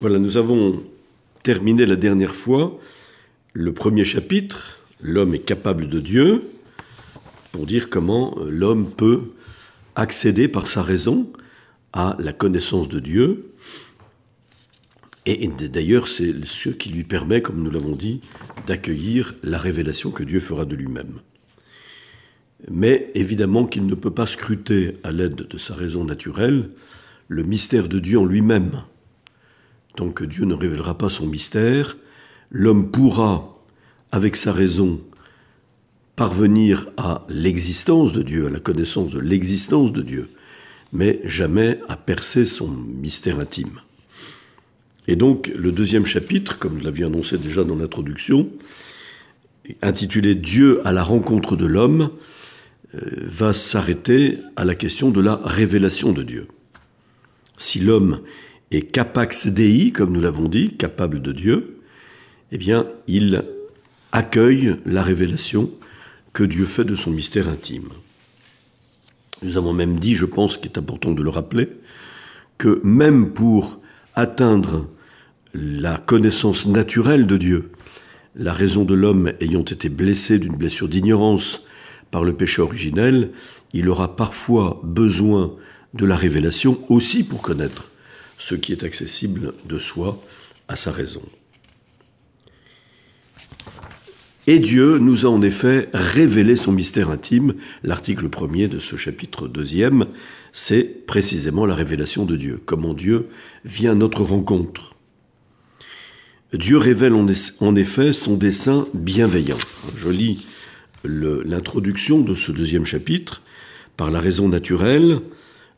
Voilà, nous avons terminé la dernière fois le premier chapitre, l'homme est capable de Dieu, pour dire comment l'homme peut accéder par sa raison à la connaissance de Dieu. Et d'ailleurs, c'est ce qui lui permet, comme nous l'avons dit, d'accueillir la révélation que Dieu fera de lui-même. Mais évidemment qu'il ne peut pas scruter à l'aide de sa raison naturelle le mystère de Dieu en lui-même. Tant que Dieu ne révélera pas son mystère, l'homme pourra, avec sa raison, parvenir à l'existence de Dieu, à la connaissance de l'existence de Dieu, mais jamais à percer son mystère intime. Et donc, le deuxième chapitre, comme nous l'avions annoncé déjà dans l'introduction, intitulé « Dieu à la rencontre de l'homme », va s'arrêter à la question de la révélation de Dieu. Si l'homme est capax Dei, comme nous l'avons dit, capable de Dieu, eh bien, il accueille la révélation que Dieu fait de son mystère intime. Nous avons même dit, je pense qu'il est important de le rappeler, que même pour atteindre la connaissance naturelle de Dieu, la raison de l'homme ayant été blessée d'une blessure d'ignorance par le péché originel, il aura parfois besoin de la révélation aussi pour connaître ce qui est accessible de soi à sa raison. Et Dieu nous a en effet révélé son mystère intime. L'article 1er de ce chapitre 2e, c'est précisément la révélation de Dieu. Comment Dieu vient à notre rencontre. Dieu révèle en effet son dessein bienveillant. Je lis l'introduction de ce deuxième chapitre. Par la raison naturelle,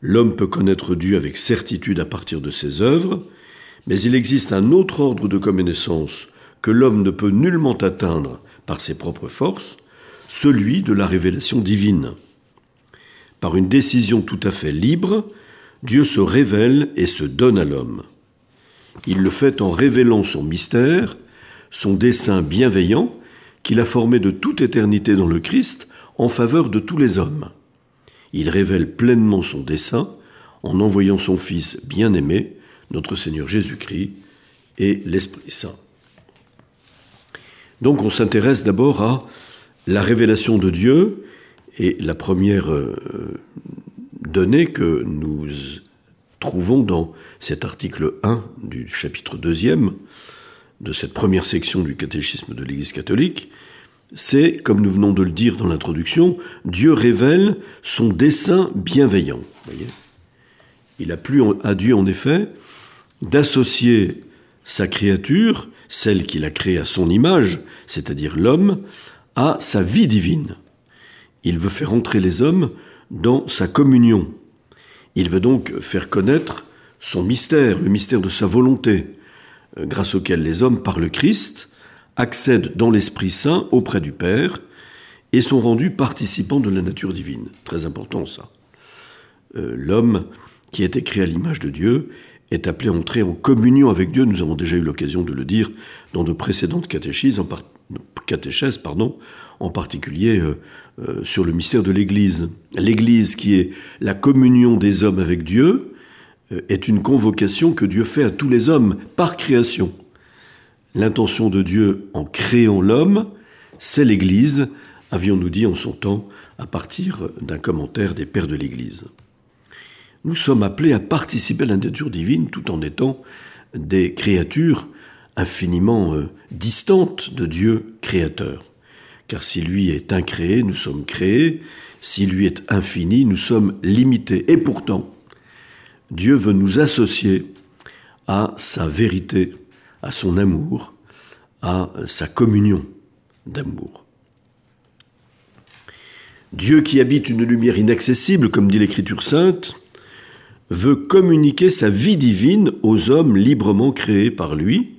l'homme peut connaître Dieu avec certitude à partir de ses œuvres, mais il existe un autre ordre de connaissance que l'homme ne peut nullement atteindre par ses propres forces, celui de la révélation divine. Par une décision tout à fait libre, Dieu se révèle et se donne à l'homme. Il le fait en révélant son mystère, son dessein bienveillant, qu'il a formé de toute éternité dans le Christ en faveur de tous les hommes. Il révèle pleinement son dessein en envoyant son Fils bien-aimé, notre Seigneur Jésus-Christ, et l'Esprit Saint. Donc on s'intéresse d'abord à la révélation de Dieu, et la première donnée que nous trouvons dans cet article 1 du chapitre 2e, de cette première section du catéchisme de l'Église catholique, c'est, comme nous venons de le dire dans l'introduction, Dieu révèle son dessein bienveillant. Voyez, il a plu à Dieu, en effet, d'associer sa créature, celle qu'il a créée à son image, c'est-à-dire l'homme, à sa vie divine. Il veut faire entrer les hommes dans sa communion. Il veut donc faire connaître son mystère, le mystère de sa volonté, grâce auquel les hommes, par le Christ, accèdent dans l'Esprit Saint auprès du Père et sont rendus participants de la nature divine. Très important ça. L'homme qui a été créé à l'image de Dieu est appelé à entrer en communion avec Dieu. Nous avons déjà eu l'occasion de le dire dans de précédentes catéchèses, en particulier sur le mystère de l'Église. L'Église, qui est la communion des hommes avec Dieu, est une convocation que Dieu fait à tous les hommes par création. L'intention de Dieu en créant l'homme, c'est l'Église, avions-nous dit en son temps, à partir d'un commentaire des pères de l'Église. Nous sommes appelés à participer à la nature divine tout en étant des créatures infiniment distantes de Dieu créateur. Car si lui est incréé, nous sommes créés. Si lui est infini, nous sommes limités. Et pourtant, Dieu veut nous associer à sa vérité, à son amour, à sa communion d'amour. Dieu qui habite une lumière inaccessible, comme dit l'Écriture sainte, veut communiquer sa vie divine aux hommes librement créés par lui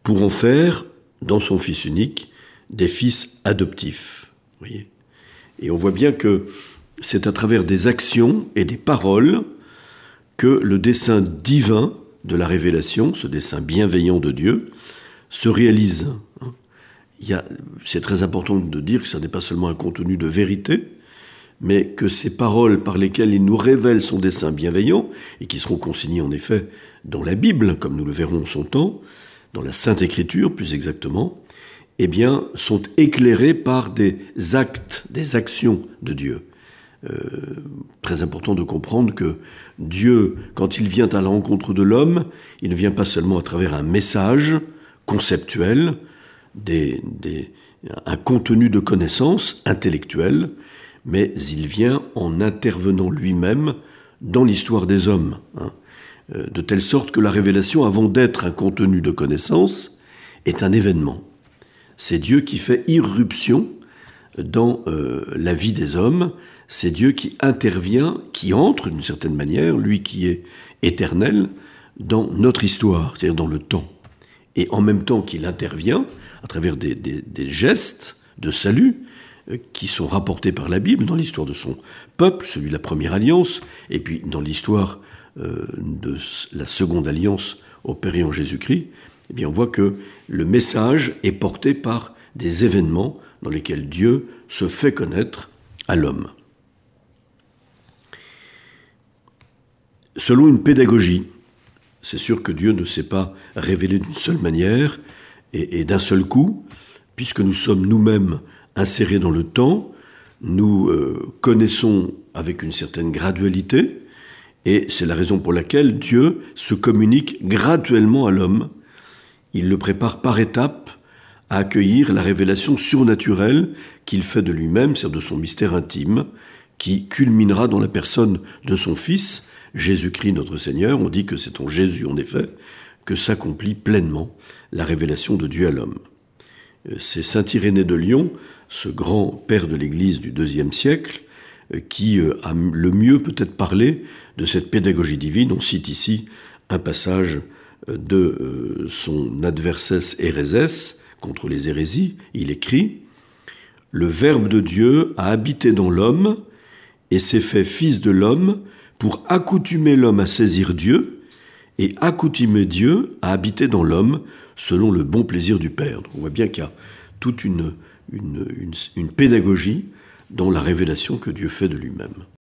pour en faire, dans son Fils unique, des fils adoptifs. Voyez ? Et on voit bien que c'est à travers des actions et des paroles que le dessein divin de la révélation, ce dessein bienveillant de Dieu, se réalise. C'est très important de dire que ce n'est pas seulement un contenu de vérité, mais que ces paroles par lesquelles il nous révèle son dessein bienveillant, et qui seront consignées en effet dans la Bible, comme nous le verrons en son temps, dans la Sainte Écriture plus exactement, eh bien, sont éclairées par des actes, des actions de Dieu. Très important de comprendre que Dieu, quand il vient à la rencontre de l'homme, il ne vient pas seulement à travers un message conceptuel, un contenu de connaissances intellectuelles, mais il vient en intervenant lui-même dans l'histoire des hommes, de telle sorte que la révélation, avant d'être un contenu de connaissances, est un événement. C'est Dieu qui fait irruption dans la vie des hommes, c'est Dieu qui intervient, qui entre d'une certaine manière, lui qui est éternel, dans notre histoire, c'est-à-dire dans le temps. Et en même temps qu'il intervient, à travers des gestes de salut, qui sont rapportés par la Bible dans l'histoire de son peuple, celui de la première alliance, et puis dans l'histoire de la seconde alliance opérée en Jésus-Christ, eh bien on voit que le message est porté par des événements dans lesquels Dieu se fait connaître à l'homme. Selon une pédagogie, c'est sûr que Dieu ne s'est pas révélé d'une seule manière et d'un seul coup, puisque nous sommes nous-mêmes insérés dans le temps, nous connaissons avec une certaine gradualité, et c'est la raison pour laquelle Dieu se communique graduellement à l'homme. Il le prépare par étapes à accueillir la révélation surnaturelle qu'il fait de lui-même, c'est-à-dire de son mystère intime, qui culminera dans la personne de son Fils, Jésus-Christ notre Seigneur. On dit que c'est en Jésus, en effet, que s'accomplit pleinement la révélation de Dieu à l'homme. C'est saint Irénée de Lyon, ce grand père de l'Église du IIe siècle, qui a le mieux peut-être parlé de cette pédagogie divine. On cite ici un passage de son Adverses Héréses contre les hérésies. Il écrit « Le Verbe de Dieu a habité dans l'homme et s'est fait fils de l'homme pour accoutumer l'homme à saisir Dieu et accoutumer Dieu à habiter dans l'homme selon le bon plaisir du Père. » Donc on voit bien qu'il y a toute une pédagogie dans la révélation que Dieu fait de lui-même.